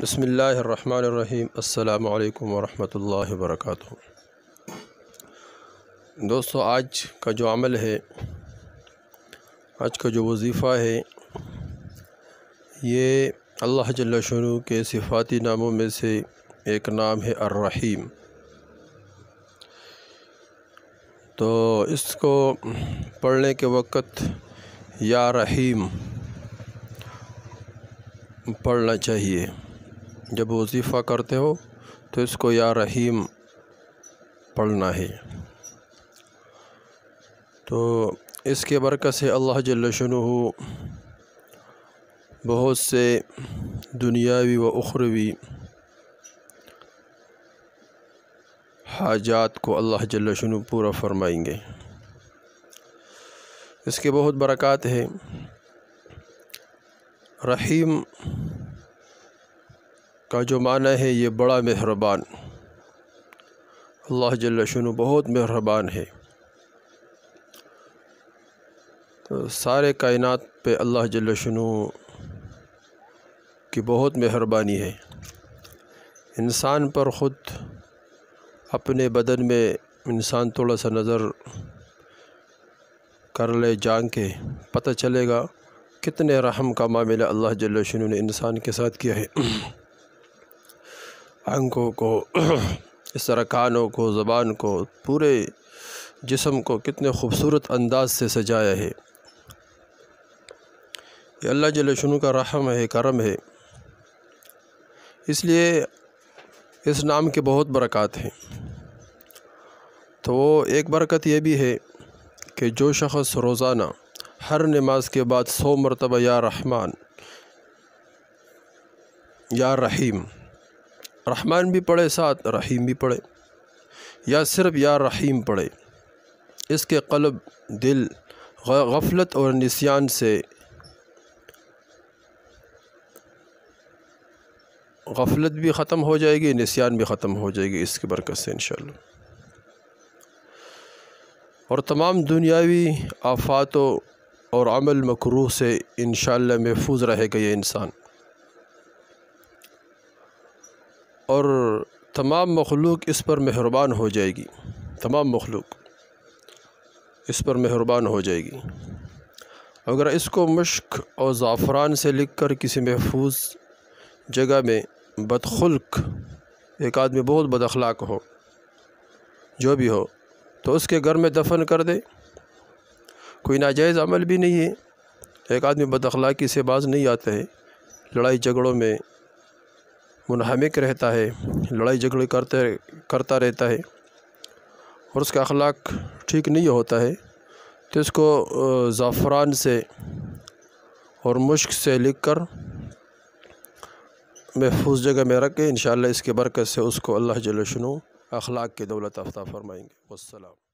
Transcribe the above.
بسم اللہ الرحمن الرحیم۔ السلام علیکم ورحمۃ اللہ وبرکاتہ۔ دوستو، آج کا جو عمل ہے، آج کا جو وظیفہ ہے، یہ اللہ جل شانہ کے صفاتی ناموں میں سے ایک نام ہے الرحیم۔ تو اس کو پڑھنے کے وقت یا رحیم پڑھنا چاہیے۔ جب وظیفہ کرتے ہو تو اس کو یا رحیم پڑھنا ہے۔ تو اس کے برکت سے اللہ جل شانہ بہت سے دنیاوی و اخروی حاجات کو اللہ جل شانہ پورا فرمائیں گے۔ اس کے بہت برکات ہیں۔ رحیم کا جو معنی ہے، یہ بڑا مہربان۔ اللہ جل شانہ بہت مہربان ہے۔ تو سارے کائنات پہ اللہ جل شانہ کی بہت مہربانی ہے۔ انسان پر خود اپنے بدن میں انسان تھوڑا سا نظر کر لے جان کے پتہ چلے گا کتنے رحم کا معاملہ اللہ جل شانہ نے انسان کے ساتھ کیا ہے۔ آنکھوں کو، اس طرح کانوں کو، زبان کو، پورے جسم کو کتنے خوبصورت انداز سے سجایا ہے۔ یہ اللہ جل شانہ کا رحم ہے، کرم ہے۔ اس لیے اس نام کے بہت برکات ہیں۔ تو ایک برکت یہ بھی ہے کہ جو شخص روزانہ ہر نماز کے بعد 100 مرتبہ یا رحمان یا رحیم، رحمان بھی پڑھے ساتھ رحیم بھی پڑھے، یا صرف یا رحیم پڑھے، اس کے قلب، دل غفلت اور نسیان سے، غفلت بھی ختم ہو جائے گی، نسیان بھی ختم ہو جائے گی اس کی برکت سے انشاءاللہ۔ اور تمام دنیاوی آفاتوں اور عمل مکروہ سے انشاءاللہ محفوظ رہے گا یہ انسان۔ اور تمام مخلوق اس پر مہربان ہو جائے گی، تمام مخلوق اس پر مہربان ہو جائے گی۔ اگر اس کو مشک اور زعفران سے لکھ کر کسی محفوظ جگہ میں بدخلق، ایک آدمی بہت بد اخلاق ہو، جو بھی ہو، تو اس کے گھر میں دفن کر دے، کوئی ناجائز عمل بھی نہیں ہے۔ ایک آدمی بد اخلاقی سے باز نہیں آتا ہے، لڑائی جھگڑوں میں منہمک رہتا ہے، لڑائی جھگڑے کرتا رہتا ہے، اور اس کا اخلاق ٹھیک نہیں ہوتا ہے، تو اس کو زعفران سے اور مشک سے لکھ کر محفوظ جگہ میں رکھ کے انشاءاللہ اس کے برکت سے اس کو اللہ جل شانہ اخلاق کی دولت عطا فرمائیں گے۔ والسلام۔